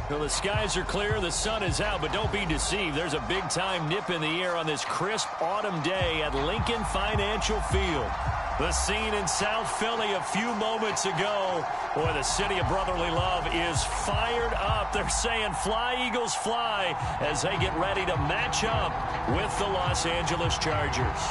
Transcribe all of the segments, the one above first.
Well, the skies are clear, the sun is out, but don't be deceived. There's a big-time nip in the air on this crisp autumn day at Lincoln Financial Field. The scene in South Philly a few moments ago. Boy, the city of brotherly love is fired up. They're saying fly, Eagles, fly, as they get ready to match up with the Los Angeles Chargers.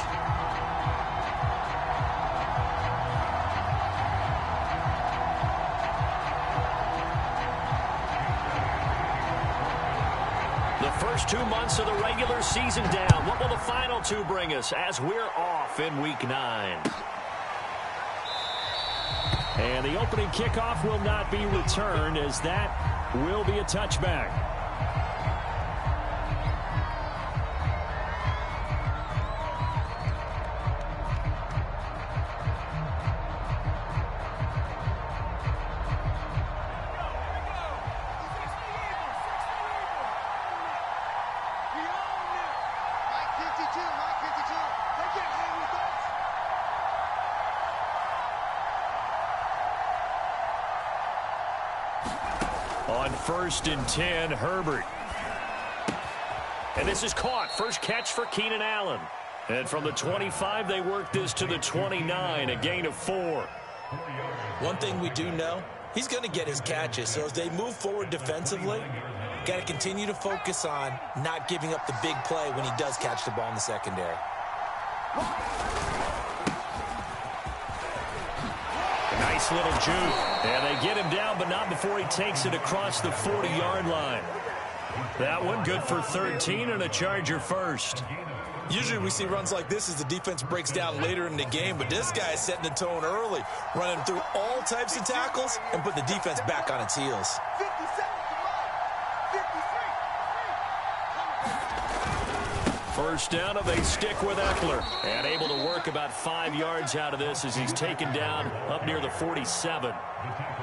First 2 months of the regular season down. What will the final two bring us as we're off in Week 9? And the opening kickoff will not be returned, as that will be a touchback. On 1st and 10, Herbert. And this is caught. First catch for Keenan Allen. And from the 25, they work this to the 29, a gain of 4. One thing we do know, he's going to get his catches. So as they move forward defensively, got to continue to focus on not giving up the big play when he does catch the ball in the secondary. Nice little juke. And they get him down, but not before he takes it across the 40-yard line. That one good for 13 and a Charger first. Usually we see runs like this as the defense breaks down later in the game, but this guy is setting the tone early, running through all types of tackles and putting the defense back on its heels. First down, and they stick with Eckler. And able to work about 5 yards out of this as he's taken down up near the 47.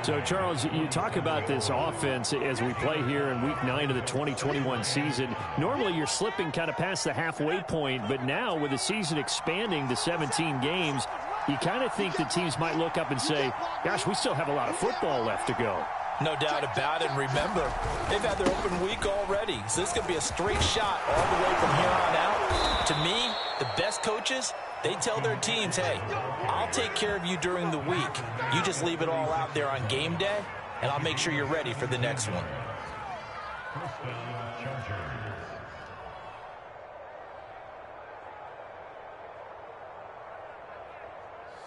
So, Charles, you talk about this offense as we play here in Week 9 of the 2021 season. Normally, you're slipping kind of past the halfway point, but now with the season expanding to 17 games, you kind of think the teams might look up and say, gosh, we still have a lot of football left to go. No doubt about it. And remember, they've had their open week already. So this could be a straight shot all the way from here on out. To me, the best coaches, they tell their teams, hey, I'll take care of you during the week. You just leave it all out there on game day, and I'll make sure you're ready for the next one.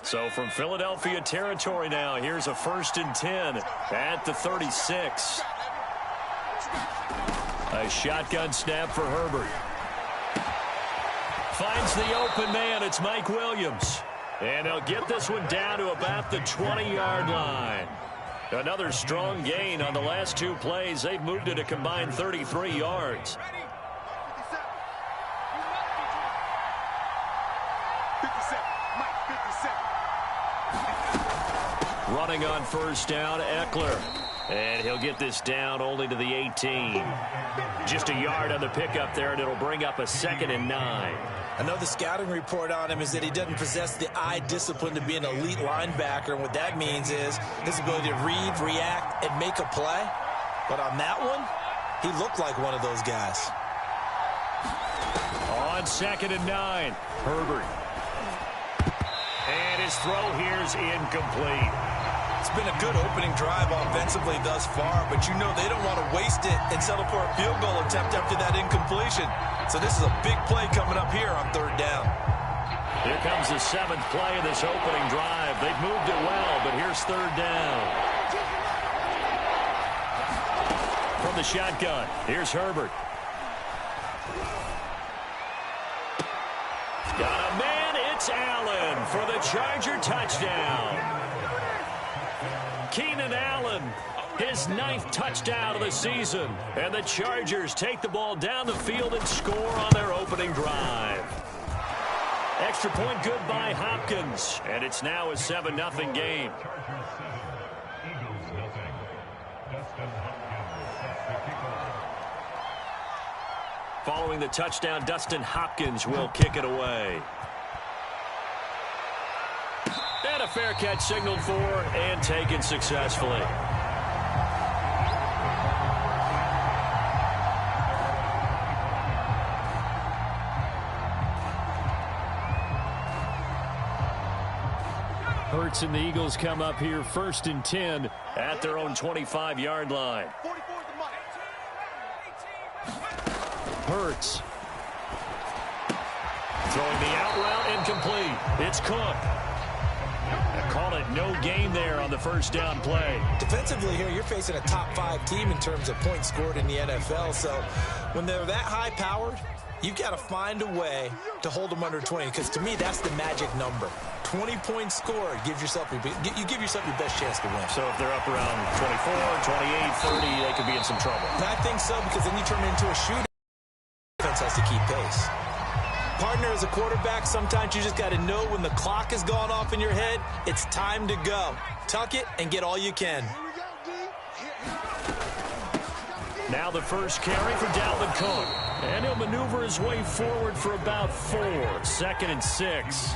So from Philadelphia territory now, here's a 1st and 10 at the 36. A shotgun snap for Herbert. Finds the open man. It's Mike Williams. And they'll get this one down to about the 20-yard line. Another strong gain on the last 2 plays. They've moved it a combined 33 yards. Running on first down, Eckler. And he'll get this down only to the 18. Just a yard on the pickup there, and it'll bring up a 2nd and 9. I know the scouting report on him is that he doesn't possess the eye discipline to be an elite linebacker. And what that means is his ability to read, react, and make a play. But on that one, he looked like one of those guys. On 2nd and 9, Herbert. And his throw here's incomplete. It's been a good opening drive offensively thus far, but you know they don't want to waste it and settle for a field goal attempt after that incompletion. So this is a big play coming up here on 3rd down. Here comes the 7th play of this opening drive. They've moved it well, but here's 3rd down. From the shotgun, here's Herbert. Got a man, it's Allen for the Charger touchdown. Keenan Allen, his 9th touchdown of the season. And the Chargers take the ball down the field and score on their opening drive. Extra point good by Hopkins. And it's now a 7-0 game. Following the touchdown, Dustin Hopkins will kick it away. And a fair catch signaled for and taken successfully. Hurts and the Eagles come up here 1st and 10 at their own 25-yard line. Hurts. Throwing the out route incomplete. It's Cook. Call it no gain there on the first down play. Defensively here, you're facing a top 5 team in terms of points scored in the NFL. So when they're that high-powered, you've got to find a way to hold them under 20, because to me, that's the magic number. 20 points scored gives yourself you give yourself your best chance to win. So if they're up around 24, 28, 30, they could be in some trouble. And I think so, because then you turn it into a shootout. Defense has to keep pace. Partner, as a quarterback, sometimes you just got to know when the clock has gone off in your head, it's time to go. Tuck it and get all you can. Now the first carry for Dalvin Cook. And he'll maneuver his way forward for about 4. 2nd and 6.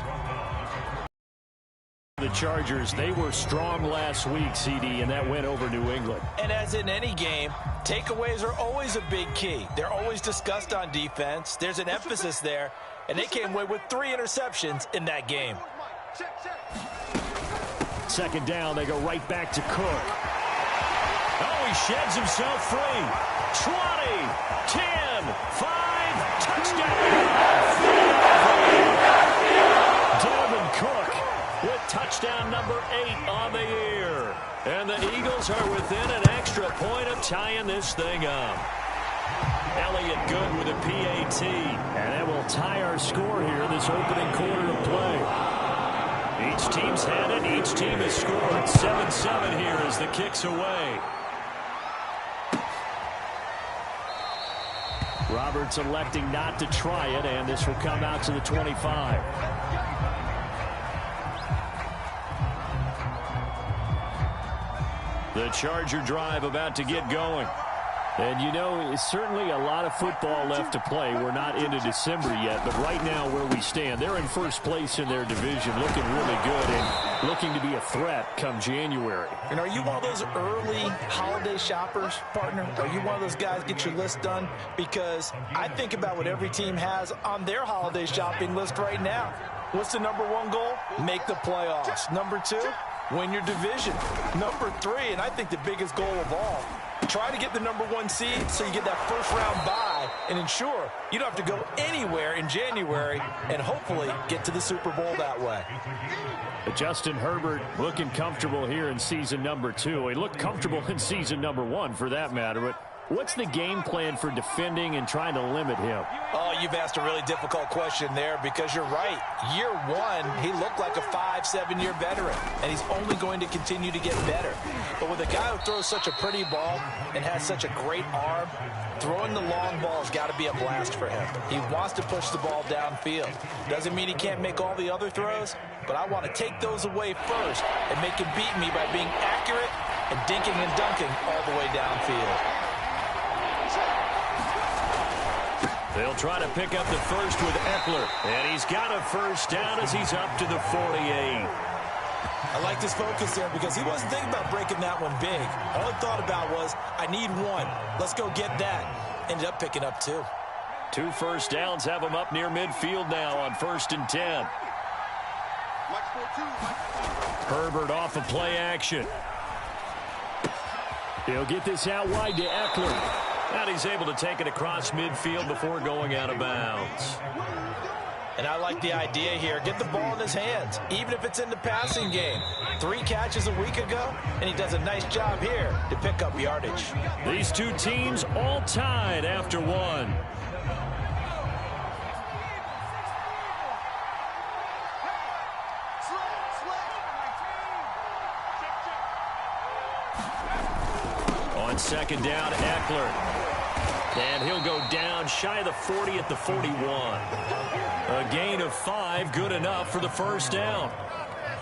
The Chargers, they were strong last week, CD, and that went over New England. And as in any game, takeaways are always a big key. They're always discussed on defense. There's an emphasis there, and they came away with 3 interceptions in that game. 2nd down, they go right back to Cook. Oh, he sheds himself free. 20, 10, 5, touchdown. Dalvin Cook with touchdown number 8 on the year. And the Eagles are within an extra point of tying this thing up. Elliott good with a PAT. And that will tie our score here in this opening quarter of play. Each team's had it. Each team has scored. 7-7 here as the kick's away. Roberts electing not to try it, and this will come out to the 25. The Charger drive about to get going. And, you know, it's certainly a lot of football left to play. We're not into December yet, but right now where we stand, they're in first place in their division, looking really good and looking to be a threat come January. And are you one of those early holiday shoppers, partner? Are you one of those guys get your list done? Because I think about what every team has on their holiday shopping list right now. What's the number 1 goal? Make the playoffs. Number 2, win your division. Number 3, and I think the biggest goal of all, try to get the number 1 seed so you get that first-round bye and ensure you don't have to go anywhere in January and hopefully get to the Super Bowl that way. Justin Herbert looking comfortable here in season number 2. He looked comfortable in season number 1 for that matter, but what's the game plan for defending and trying to limit him? Oh, you've asked a really difficult question there, because you're right. Year 1, he looked like a 5-7-year veteran, and he's only going to continue to get better. But with a guy who throws such a pretty ball and has such a great arm, throwing the long ball has got to be a blast for him. He wants to push the ball downfield. Doesn't mean he can't make all the other throws, but I want to take those away first and make him beat me by being accurate and dinking and dunking all the way downfield. They'll try to pick up the first with Eckler. And he's got a first down as he's up to the 48. I like this focus there, because he wasn't thinking about breaking that one big. All he thought about was, I need 1. Let's go get that. Ended up picking up 2. 2 first downs have him up near midfield now on 1st and 10. Herbert off of play action. He'll get this out wide to Eckler. And he's able to take it across midfield before going out of bounds. And I like the idea here. Get the ball in his hands, even if it's in the passing game. 3 catches a week ago, and he does a nice job here to pick up yardage. These 2 teams all tied after 1. On 2nd down, Eckler. And he'll go down shy of the 40 at the 41. A gain of 5, good enough for the first down.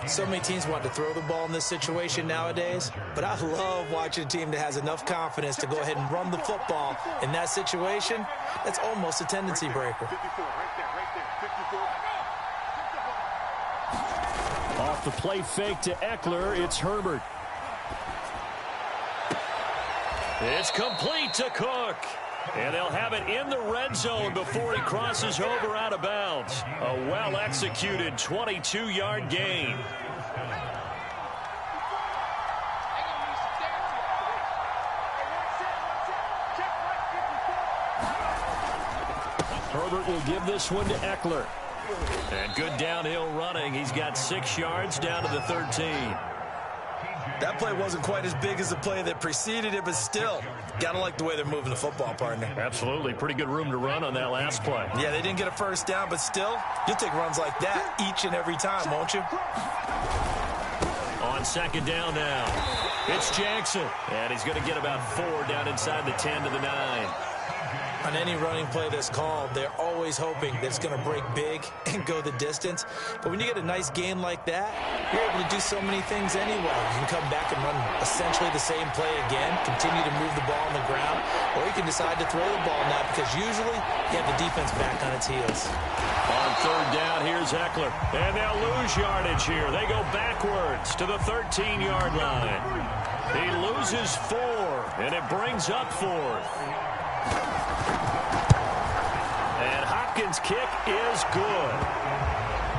So many teams want to throw the ball in this situation nowadays, but I love watching a team that has enough confidence to go ahead and run the football in that situation. That's almost a tendency breaker. Off the play fake to Eckler, it's Herbert. It's complete to Cook. And they'll have it in the red zone before he crosses over out of bounds. A well-executed 22-yard gain. Herbert will give this one to Eckler. And good downhill running. He's got 6 yards down to the 13. That play wasn't quite as big as the play that preceded it, but still, gotta like the way they're moving the football, partner. Absolutely. Pretty good room to run on that last play. Yeah, they didn't get a first down, but still, you'll take runs like that each and every time, won't you? On second down now, it's Jackson. And he's going to get about 4 down inside the 10 to the 9. On any running play that's called, they're always hoping that it's going to break big and go the distance. But when you get a nice game like that, you're able to do so many things anyway. You can come back and run essentially the same play again, continue to move the ball on the ground, or you can decide to throw the ball now because usually you have the defense back on its heels. On third down, here's Eckler. And they'll lose yardage here. They go backwards to the 13-yard line. He loses 4, and it brings up 4th. And Hopkins' kick is good.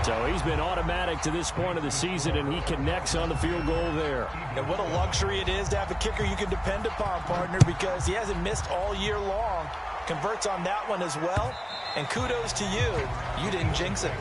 So he's been automatic to this point of the season, and he connects on the field goal there. And what a luxury it is to have a kicker you can depend upon, partner, because he hasn't missed all year long. Converts on that one as well. And kudos to you. You didn't jinx it.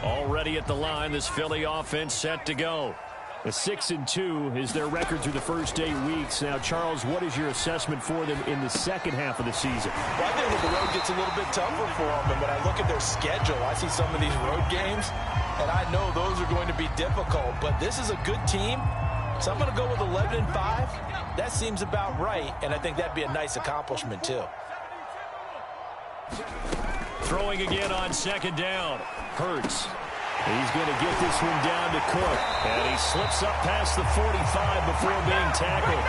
Already at the line, this Philly offense set to go. A 6-2 is their record through the first 8 weeks. Now, Charles, what is your assessment for them in the second half of the season? Well, I think that the road gets a little bit tougher for them. And when I look at their schedule, I see some of these road games, and I know those are going to be difficult. But this is a good team, so I'm going to go with 11-5. That seems about right, and I think that'd be a nice accomplishment, too. Throwing again on second down. Hurts. He's going to get this one down to Cook. And he slips up past the 45 before being tackled.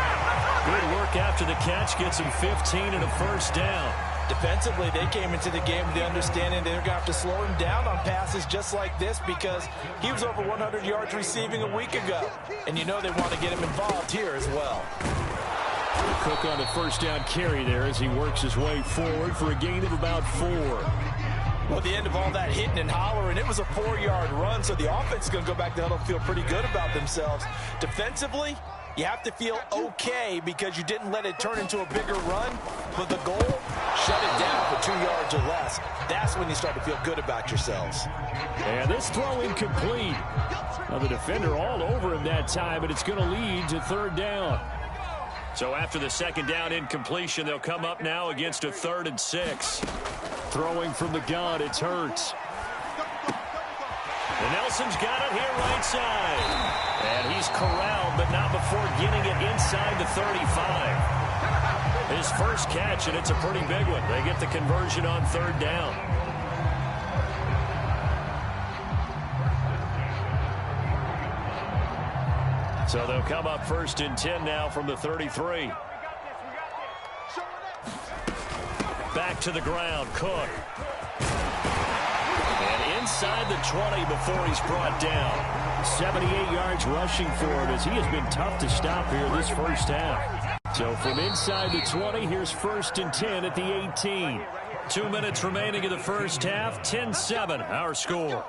Good work after the catch. Gets him 15 and a first down. Defensively, they came into the game with the understanding they're going to have to slow him down on passes just like this because he was over 100 yards receiving a week ago. And you know they want to get him involved here as well. Cook on the first down carry there as he works his way forward for a gain of about 4. Well, at the end of all that hitting and hollering, it was a 4-yard run, so the offense is going to go back to huddle and feel pretty good about themselves. Defensively, you have to feel okay because you didn't let it turn into a bigger run, but the goal, shut it down for 2 yards or less. That's when you start to feel good about yourselves. And this throw incomplete. Now the defender all over him that time, but it's going to lead to third down. So after the second down incompletion, they'll come up now against a 3rd and 6. Throwing from the gun, it's Hurts. And Nelson's got it here right side. And he's corralled, but not before getting it inside the 35. His first catch, and it's a pretty big one. They get the conversion on third down. So they'll come up 1st and 10 now from the 33. Back to the ground, Cook. And inside the 20 before he's brought down. 78 yards rushing for him as he has been tough to stop here this first half. So from inside the 20, here's 1st and 10 at the 18. 2 minutes remaining in the first half. 10-7, our score.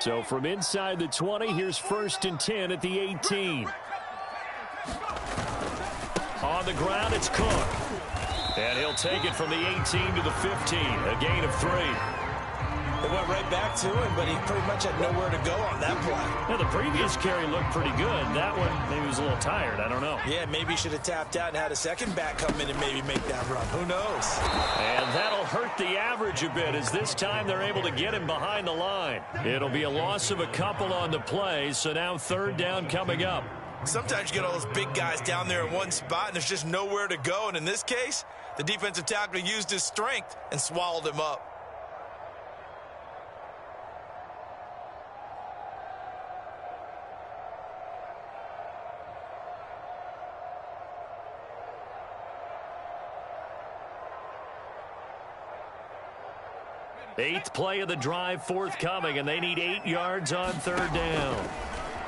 So from inside the 20, here's 1st and 10 at the 18. On the ground, it's Cook. And he'll take it from the 18 to the 15, a gain of 3. They went right back to him, but he pretty much had nowhere to go on that play. Now, the previous carry looked pretty good. That one, maybe he was a little tired. I don't know. Yeah, maybe he should have tapped out and had a second back come in and maybe make that run. Who knows? And that'll hurt the average a bit as this time they're able to get him behind the line. It'll be a loss of a couple on the play, so now third down coming up. Sometimes you get all those big guys down there in one spot and there's just nowhere to go. And in this case, the defensive tackle used his strength and swallowed him up. Eighth play of the drive forthcoming, and they need 8 yards on third down.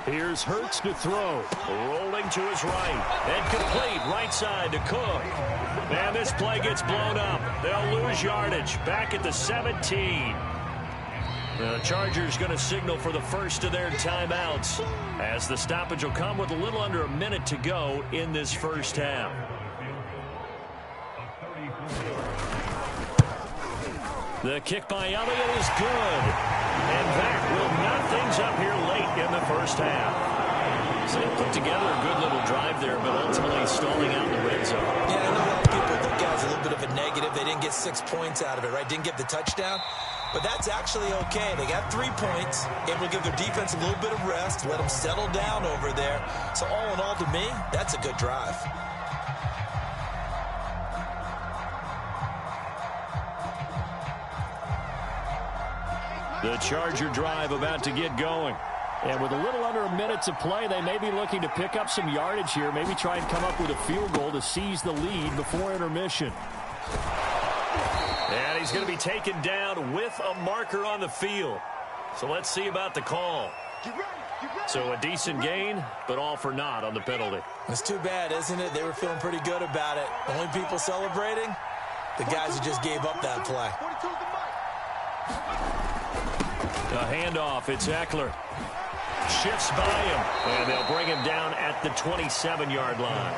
Here's Hurts to throw. Rolling to his right. And complete right side to Cook. And this play gets blown up. They'll lose yardage. Back at the 17. The Chargers going to signal for the first of their timeouts, as the stoppage will come with a little under a minute to go in this first half. The kick by Elliott is good. And that will knot things up here late in the first half. So they put together a good little drive there, but ultimately stalling out in the red zone. Yeah, I know a lot of people look at it as a little bit of a negative. They didn't get 6 points out of it, right? Didn't get the touchdown. But that's actually okay. They got 3 points, able to give their defense a little bit of rest, let them settle down over there. So all in all, to me, that's a good drive. The Charger drive about to get going. And with a little under a minute to play, they may be looking to pick up some yardage here, maybe try and come up with a field goal to seize the lead before intermission. And he's going to be taken down with a marker on the field. So let's see about the call. So a decent gain, but all for naught on the penalty. It's too bad, isn't it? They were feeling pretty good about it. The only people celebrating, the guys who just gave up that play. A handoff, it's Eckler. Shifts by him, and they'll bring him down at the 27-yard line.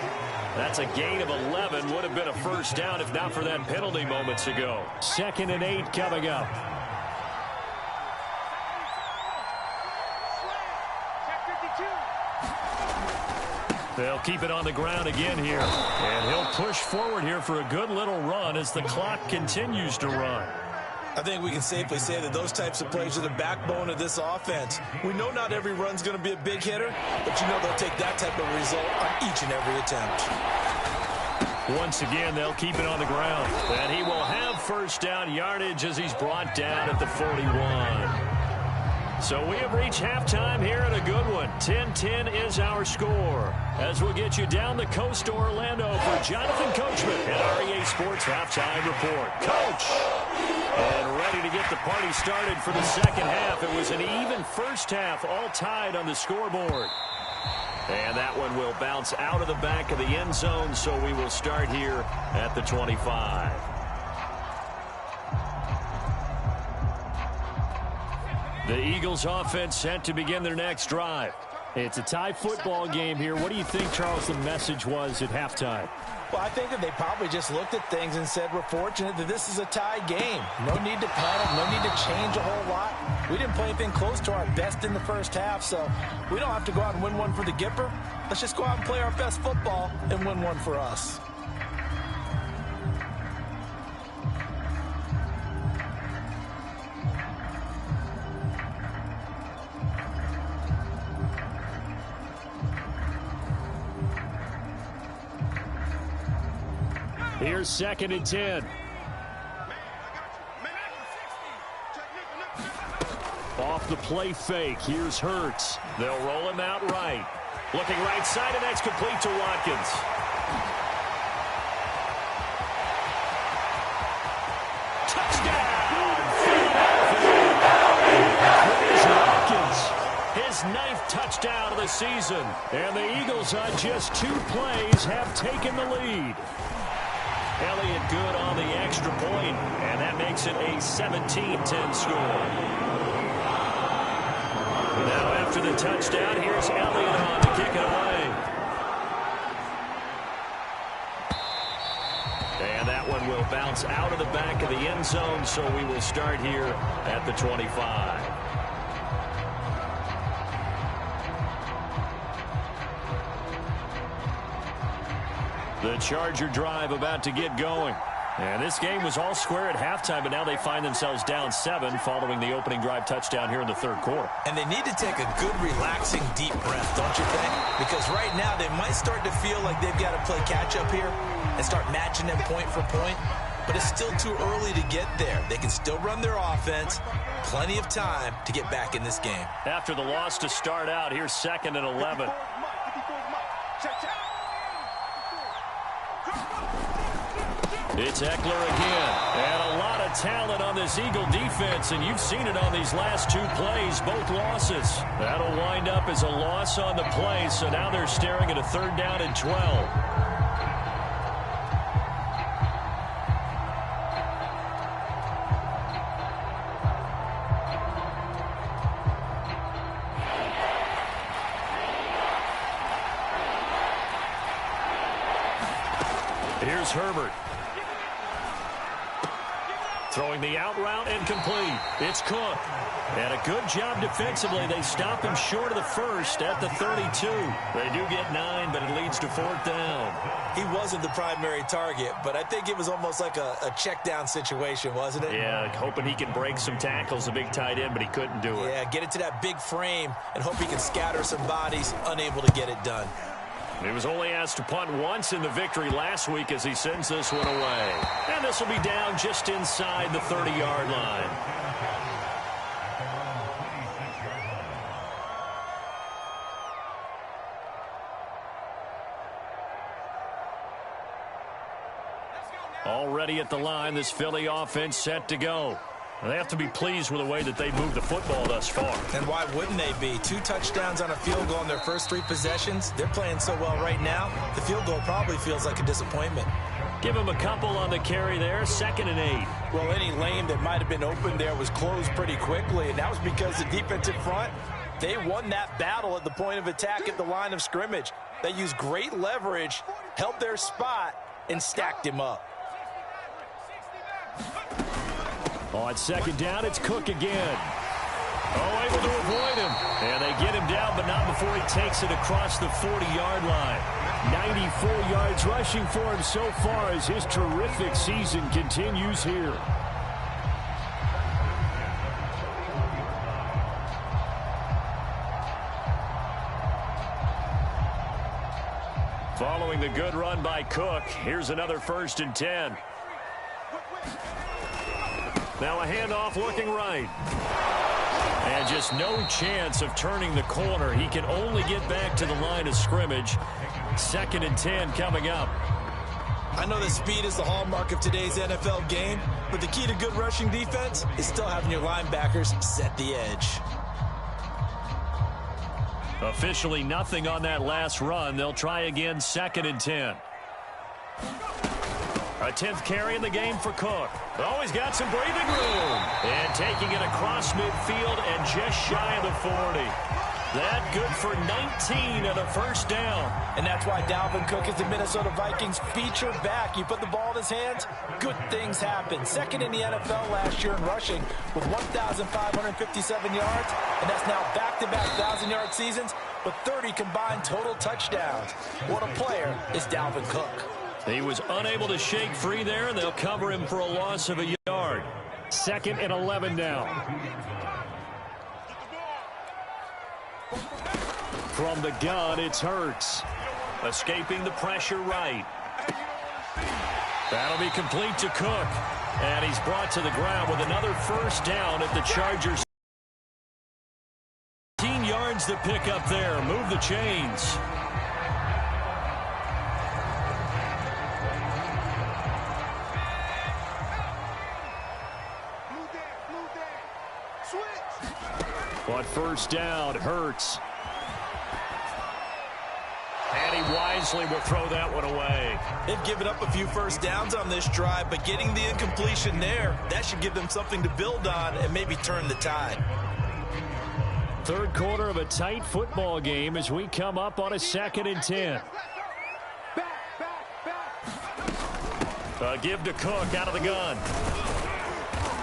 That's a gain of 11. Would have been a first down if not for that penalty moments ago. 2nd and 8 coming up. They'll keep it on the ground again here. And he'll push forward here for a good little run as the clock continues to run. I think we can safely say that those types of plays are the backbone of this offense. We know not every run's going to be a big hitter, but you know they'll take that type of result on each and every attempt. Once again, they'll keep it on the ground. And he will have first down yardage as he's brought down at the 41. So we have reached halftime here at a good one. 10-10 is our score. As we'll get you down the coast to Orlando for Jonathan Coachman at REA Sports Halftime Report. Coach! And ready to get the party started for the second half. It was an even first half, all tied on the scoreboard. And that one will bounce out of the back of the end zone, so we will start here at the 25. The Eagles offense set to begin their next drive. It's a tie football game here. What do you think, Charles, the message was at halftime? Well, I think that they probably just looked at things and said, we're fortunate that this is a tie game. No need to panic, no need to change a whole lot. We didn't play anything close to our best in the first half, so we don't have to go out and win one for the Gipper. Let's just go out and play our best football and win one for us. Here's 2nd and 10. Off the play fake. Here's Hurts. They'll roll him out right. Looking right side, and that's complete to Watkins. Touchdown! Praise Watkins. His 9th touchdown of the season. And the Eagles on just 2 plays have taken the lead. Elliott good on the extra point, and that makes it a 17-10 score. Now after the touchdown, here's Elliott on to kick it away. And that one will bounce out of the back of the end zone, so we will start here at the 25. The Charger drive about to get going. And this game was all square at halftime, but now they find themselves down 7 following the opening drive touchdown here in the third quarter. And they need to take a good, relaxing, deep breath, don't you think? Because right now they might start to feel like they've got to play catch-up here and start matching them point for point. But it's still too early to get there. They can still run their offense. Plenty of time to get back in this game. After the loss to start out, here's 2nd and 11. It's Eckler again, and a lot of talent on this Eagle defense, and you've seen it on these last two plays, both losses. That'll wind up as a loss on the play, so now they're staring at a 3rd down and 12. Here's Herbert. Throwing the out route and complete. It's Cook. And a good job defensively. They stop him short of the first at the 32. They do get 9, but it leads to 4th down. He wasn't the primary target, but I think it was almost like a check down situation, wasn't it? Yeah, hoping he can break some tackles, a big tight end, but he couldn't do it. Yeah, get it to that big frame and hope he can scatter some bodies, unable to get it done. He was only asked to punt once in the victory last week as he sends this one away. And this will be down just inside the 30-yard line. Already at the line, this Philly offense set to go. They have to be pleased with the way that they moved the football thus far. And why wouldn't they be? 2 touchdowns on a field goal in their first 3 possessions. They're playing so well right now, the field goal probably feels like a disappointment. Give him a couple on the carry there, 2nd and 8. Well, any lane that might have been open there was closed pretty quickly, and that was because the defensive front, they won that battle at the point of attack at the line of scrimmage. They used great leverage, held their spot, and stacked him up. On 2nd down, it's Cook again. Oh, able to avoid him. And they get him down, but not before he takes it across the 40-yard line. 94 yards rushing for him so far as his terrific season continues here. Following the good run by Cook, here's another 1st and 10. Now a handoff looking right. And just no chance of turning the corner. He can only get back to the line of scrimmage. 2nd and 10 coming up. I know that speed is the hallmark of today's NFL game, but the key to good rushing defense is still having your linebackers set the edge. Officially nothing on that last run. They'll try again, 2nd and 10. A 10th carry in the game for Cook. Oh, he's got some breathing room. And taking it across midfield and just shy of the 40. That good for 19 and a 1st down. And that's why Dalvin Cook is the Minnesota Vikings feature back. You put the ball in his hands, good things happen. 2nd in the NFL last year in rushing with 1,557 yards. And that's now back-to-back 1,000-yard seasons with 30 combined total touchdowns. What a player is Dalvin Cook. He was unable to shake free there, and they'll cover him for a loss of a yard. 2nd and 11 now. From the gun, it's Hurts. Escaping the pressure right. That'll be complete to Cook. And he's brought to the ground with another 1st down at the Chargers. 15 yards to pick up there. Move the chains. On 1st down, Hurts. And he wisely will throw that one away. They've given up a few 1st downs on this drive, but getting the incompletion there, that should give them something to build on and maybe turn the tide. 3rd quarter of a tight football game as we come up on a 2nd and 10. A give to Cook out of the gun.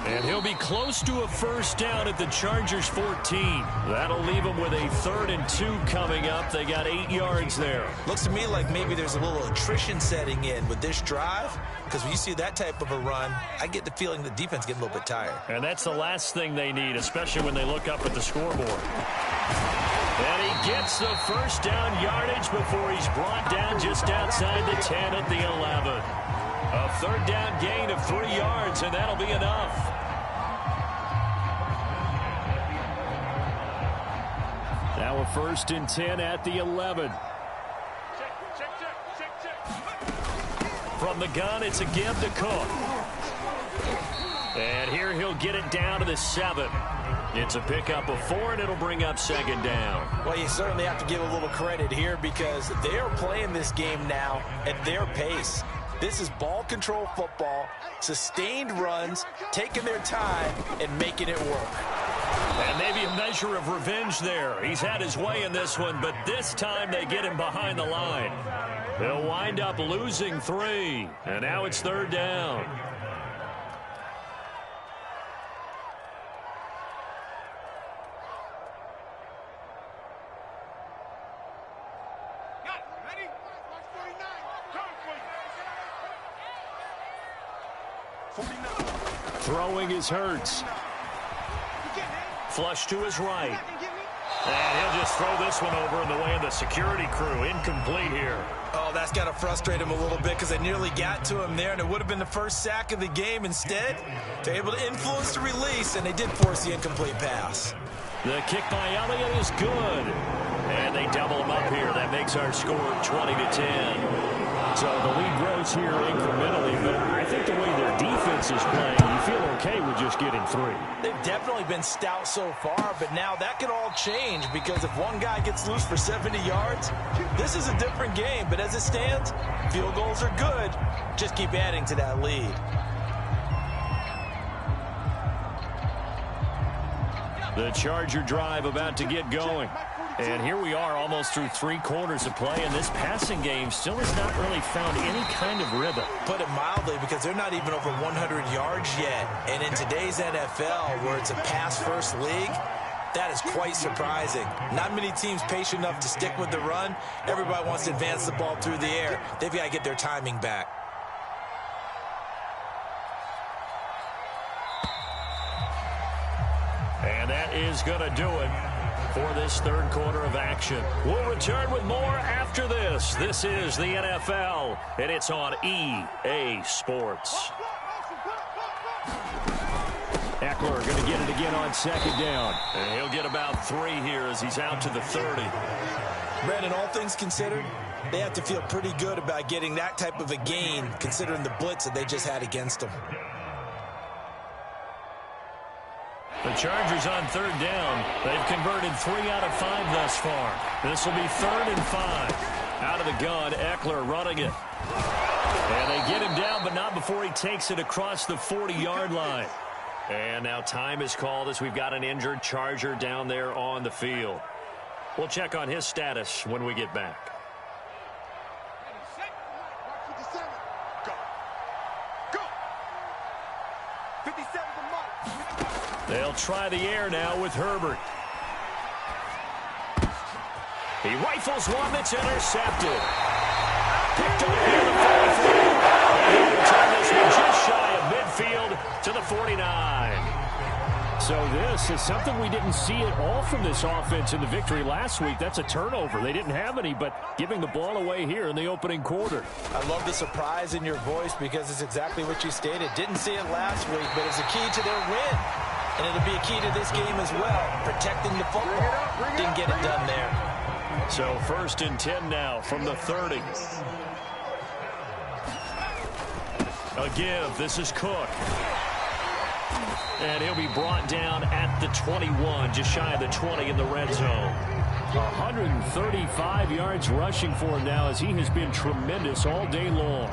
And he'll be close to a 1st down at the Chargers 14. That'll leave them with a 3rd and 2 coming up. They got 8 yards there. Looks to me like maybe there's a little attrition setting in with this drive, because when you see that type of a run, I get the feeling the defense getting a little bit tired. And that's the last thing they need, especially when they look up at the scoreboard. And he gets the 1st down yardage before he's brought down just outside the 10 at the 11. A 3rd down gain of 3 yards, and that'll be enough. Now a 1st and 10 at the 11. From the gun, it's a give to Cook. And here he'll get it down to the 7. It's a pickup of 4, and it'll bring up 2nd down. Well, you certainly have to give a little credit here because they are playing this game now at their pace. This is ball control football, sustained runs, taking their time, and making it work. And maybe a measure of revenge there. He's had his way in this one, but this time they get him behind the line. They'll wind up losing 3, and now it's 3rd down. Throwing is Hurts. Flush to his right. And he'll just throw this one over in the way of the security crew. Incomplete here. Oh, that's got to frustrate him a little bit because they nearly got to him there, and it would have been the first sack of the game. Instead, they're able to influence the release, and they did force the incomplete pass. The kick by Elliott is good. And they double him up here. That makes our score 20-10. So the lead grows here incrementally, but I think the way their defense is playing, you feel okay with just getting 3. They've definitely been stout so far, but now that could all change because if one guy gets loose for 70 yards, this is a different game. But as it stands, field goals are good. Just keep adding to that lead. The Charger drive about to get going. And here we are almost through 3 quarters of play, and this passing game still has not really found any kind of rhythm. Put it mildly, because they're not even over 100 yards yet. And in today's NFL, where it's a pass-first league, that is quite surprising. Not many teams patient enough to stick with the run. Everybody wants to advance the ball through the air. They've got to get their timing back. And that is going to do it for this 3rd quarter of action. We'll return with more after this. This is the NFL, and it's on EA Sports. Eckler going to get it again on 2nd down. And he'll get about 3 here as he's out to the 30. Brandon, all things considered, they have to feel pretty good about getting that type of a gain, considering the blitz that they just had against them. The Chargers on 3rd down. They've converted 3 out of 5 thus far. This will be 3rd and 5. Out of the gun, Eckler running it. And they get him down, but not before he takes it across the 40-yard line. And now time is called as we've got an injured Charger down there on the field. We'll check on his status when we get back. They'll try the air now with Herbert. He rifles one that's intercepted. Picked up near the 43. And he'll return this one just shy of midfield to the 49. So this is something we didn't see at all from this offense in the victory last week. That's a turnover. They didn't have any, but giving the ball away here in the opening quarter. I love the surprise in your voice because it's exactly what you stated. Didn't see it last week, but it's a key to their win. And it'll be a key to this game as well, protecting the football. Didn't get it done there. So 1st and 10 now from the 30. A give. This is Cook. And he'll be brought down at the 21, just shy of the 20 in the red zone. 135 yards rushing for him now as he has been tremendous all day long.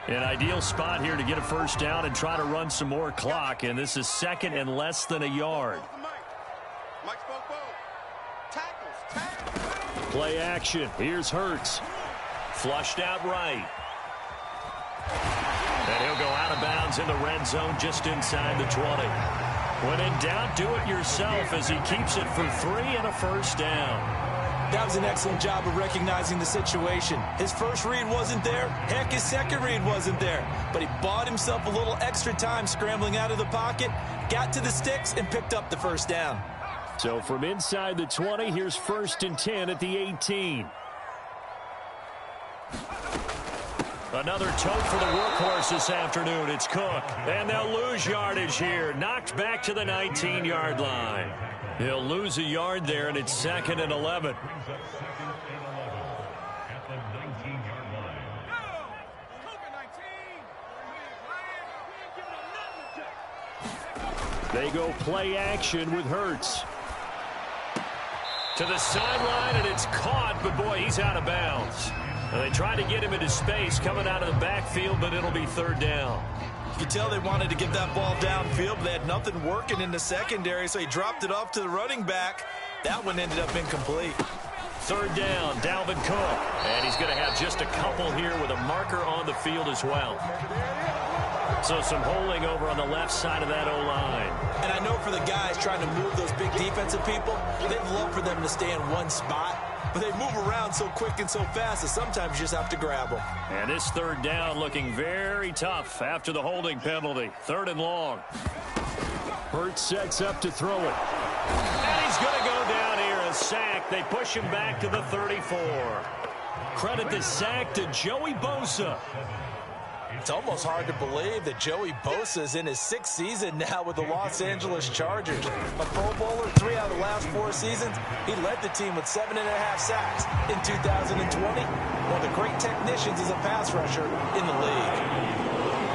An ideal spot here to get a 1st down and try to run some more clock, and this is 2nd and less than a yard. Play action. Here's Hurts. Flushed out right. And he'll go out of bounds in the red zone just inside the 20. When in doubt, do it yourself as he keeps it for 3 and a 1st down. That was an excellent job of recognizing the situation. His first read wasn't there. Heck, his second read wasn't there. But he bought himself a little extra time scrambling out of the pocket, got to the sticks, and picked up the 1st down. So from inside the 20, here's 1st and 10 at the 18. Another tote for the workhorse this afternoon. It's Cook. And they'll lose yardage here. Knocked back to the 19-yard line. He'll lose a yard there, and it's 2nd and 11. They go play action with Hurts. To the sideline, and it's caught, but boy, he's out of bounds. And they tried to get him into space coming out of the backfield, but it'll be 3rd down. You can tell they wanted to get that ball downfield, but they had nothing working in the secondary, so he dropped it off to the running back. That one ended up incomplete. 3rd down, Dalvin Cook. And he's going to have just a couple here with a marker on the field as well. So some holding over on the left side of that O-line. And I know for the guys trying to move those big defensive people, they'd love for them to stay in one spot. But they move around so quick and so fast that sometimes you just have to grab them. And this 3rd down looking very tough after the holding penalty. 3rd and long. Hurts sets up to throw it. And he's going to go down here. A sack. They push him back to the 34. Credit the sack to Joey Bosa. It's almost hard to believe that Joey Bosa is in his 6th season now with the Los Angeles Chargers. A Pro Bowler 3 out of the last 4 seasons. He led the team with 7.5 sacks in 2020. One of the great technicians as a pass rusher in the league.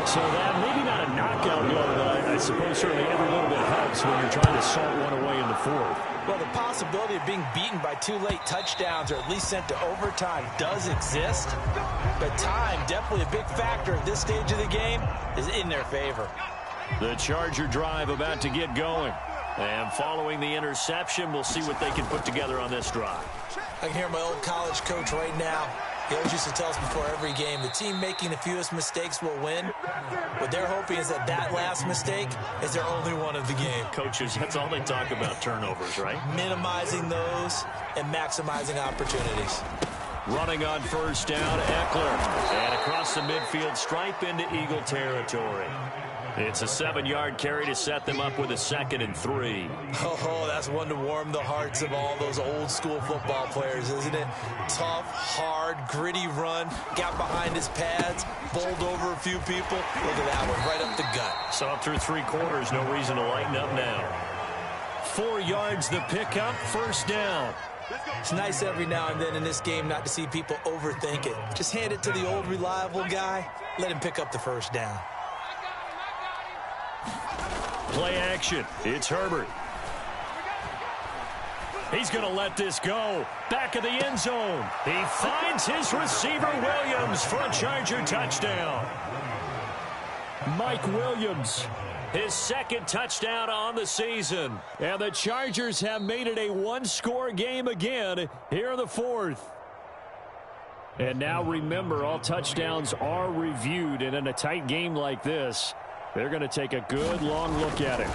So that maybe not a knockout blow, but I suppose certainly every little bit helps when you're trying to salt one away in the 4th. Well, the possibility of being beaten by 2 late touchdowns or at least sent to overtime does exist. But time, definitely a big factor at this stage of the game, is in their favor. The Charger drive about to get going. And following the interception, we'll see what they can put together on this drive. I can hear my old college coach right now. He always used to tell us before every game, the team making the fewest mistakes will win. What they're hoping is that that last mistake is their only one of the game. Coaches, that's all they talk about, turnovers, right? Minimizing those and maximizing opportunities. Running on 1st down, Eckler. And across the midfield stripe into Eagle territory. It's a 7-yard carry to set them up with a 2nd and 3. Oh, that's one to warm the hearts of all those old school football players, isn't it? Tough, hard, gritty run. Got behind his pads, bowled over a few people. Look at that one, right up the gut. So through 3 quarters, no reason to lighten up now. 4 yards the pickup, 1st down. It's nice every now and then in this game not to see people overthink it. Just hand it to the old reliable guy. Let him pick up the 1st down. Play action. It's Herbert. He's going to let this go. Back of the end zone. He finds his receiver, Williams, for a Charger touchdown. Mike Williams. His 2nd touchdown on the season. And the Chargers have made it a 1-score game again here in the 4th. And now remember, all touchdowns are reviewed. And in a tight game like this, they're going to take a good long look at it.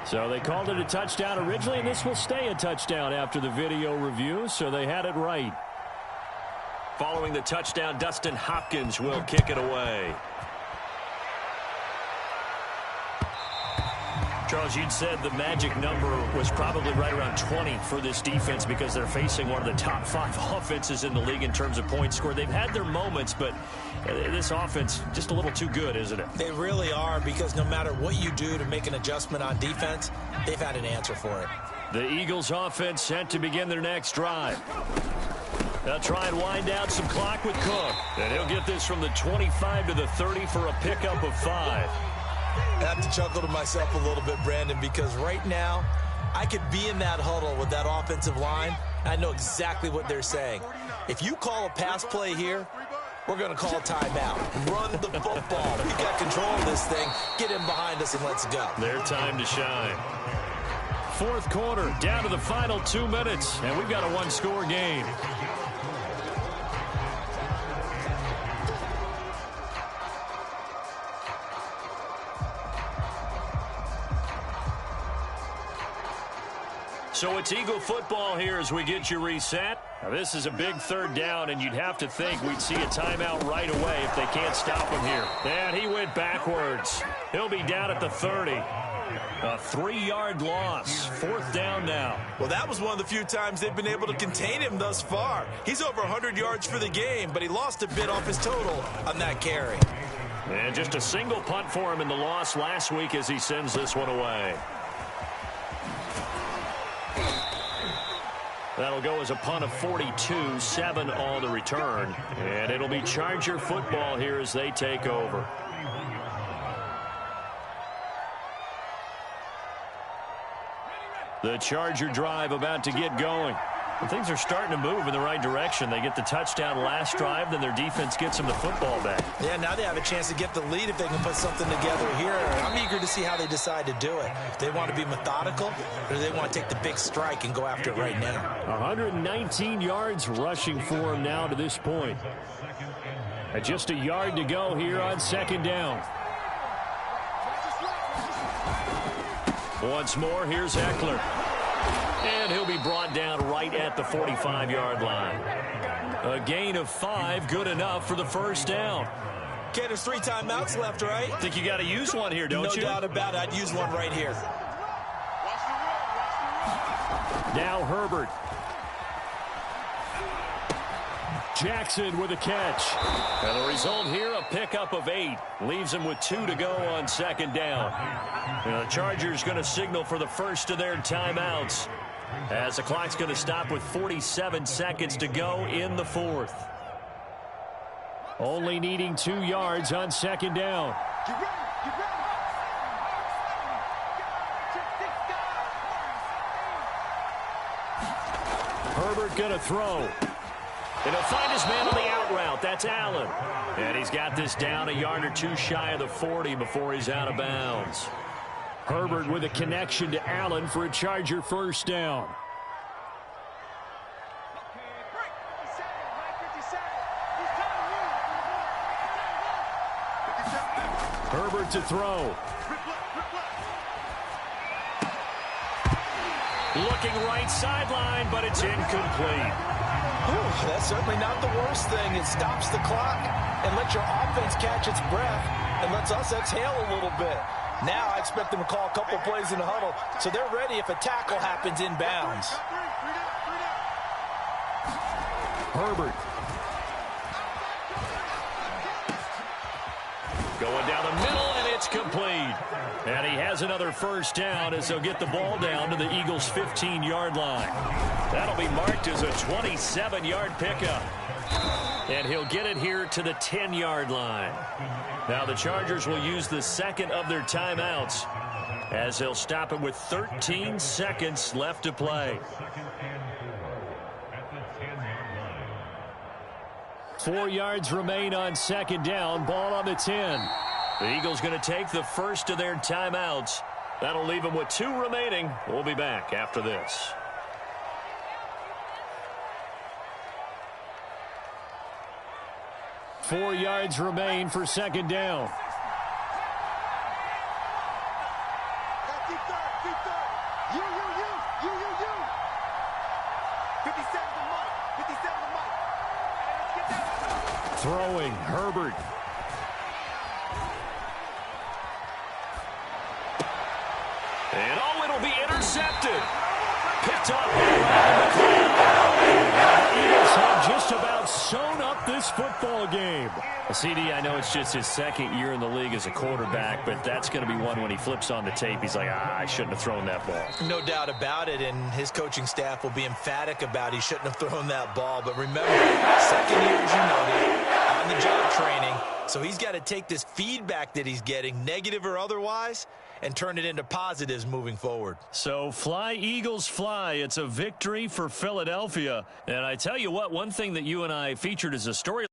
So they called it a touchdown originally, and this will stay a touchdown after the video review, so they had it right. Following the touchdown, Dustin Hopkins will kick it away. Charles, you'd said the magic number was probably right around 20 for this defense because they're facing one of the top 5 offenses in the league in terms of points scored. They've had their moments, but this offense just a little too good, isn't it? They really are, because no matter what you do to make an adjustment on defense, they've had an answer for it. The Eagles offense set to begin their next drive. They'll try and wind down some clock with Cook. And he'll get this from the 25 to the 30 for a pickup of 5. I have to chuckle to myself a little bit, Brandon, because right now I could be in that huddle with that offensive line. I know exactly what they're saying. If you call a pass play here, we're going to call a timeout. Run the football. We got control of this thing. Get him behind us and let's go. Their time to shine. 4th quarter, down to the final 2 minutes, and we've got a 1-score game. So it's Eagle football here as we get you reset. Now this is a big 3rd down, and you'd have to think we'd see a timeout right away if they can't stop him here. And he went backwards. He'll be down at the 30. A 3-yard loss. 4th down now. Well, that was one of the few times they've been able to contain him thus far. He's over 100 yards for the game, but he lost a bit off his total on that carry. And just a single punt for him in the loss last week as he sends this one away. That'll go as a punt of 42, 7 on the return. And it'll be Charger football here as they take over. The Charger drive about to get going. And things are starting to move in the right direction. They get the touchdown last drive, then their defense gets them the football back. Yeah, now they have a chance to get the lead if they can put something together here. I'm eager to see how they decide to do it. They want to be methodical, or they want to take the big strike and go after it right now. 119 yards rushing for him now to this point. And just a yard to go here on 2nd down. Once more, here's Eckler. And he'll be brought down right at the 45-yard line. A gain of 5, good enough for the 1st down. Okay, there's 3 timeouts left, right? Think you got to use one here, don't you? No doubt about it. I'd use one right here. Now Herbert. Jackson with a catch. And the result here, a pickup of 8. Leaves him with 2 to go on 2nd down. And the Chargers going to signal for the first of their timeouts, as the clock's going to stop with 47 seconds to go in the 4th. Only needing 2 yards on 2nd down. Herbert going to throw. And he'll find his man on the out route. That's Allen. And he's got this down a yard or 2 shy of the 40 before he's out of bounds. Herbert with a connection to Allen for a Charger 1st down. Herbert to throw. Looking right sideline, but it's incomplete. Ooh, that's certainly not the worst thing. It stops the clock and lets your offense catch its breath and lets us exhale a little bit. Now I expect them to call a couple plays in the huddle, so they're ready if a tackle happens inbounds. Herbert. Going down the middle, and it's complete. And he has another 1st down as they'll get the ball down to the Eagles' 15-yard line. That'll be marked as a 27-yard pickup. And he'll get it here to the 10-yard line. Now the Chargers will use the 2nd of their timeouts as they'll stop it with 13 seconds left to play. 4 yards remain on 2nd down. Ball on the 10. The Eagles going to take the first of their timeouts. That'll leave them with 2 remaining. We'll be back after this. Four yards remain for 2nd down. Throwing, Herbert. And oh, it'll be intercepted. Picked up. The Eagles have just about sewn up this football game. CD, I know it's just his 2nd year in the league as a quarterback, but that's going to be one when he flips on the tape. He's like, I shouldn't have thrown that ball. No doubt about it, and his coaching staff will be emphatic about he shouldn't have thrown that ball. But remember, 2nd year, as you noted, on-the-job training. So he's got to take this feedback that he's getting, negative or otherwise, and turn it into positives moving forward. So fly, Eagles, fly. It's a victory for Philadelphia. And I tell you what, one thing that you and I featured as a story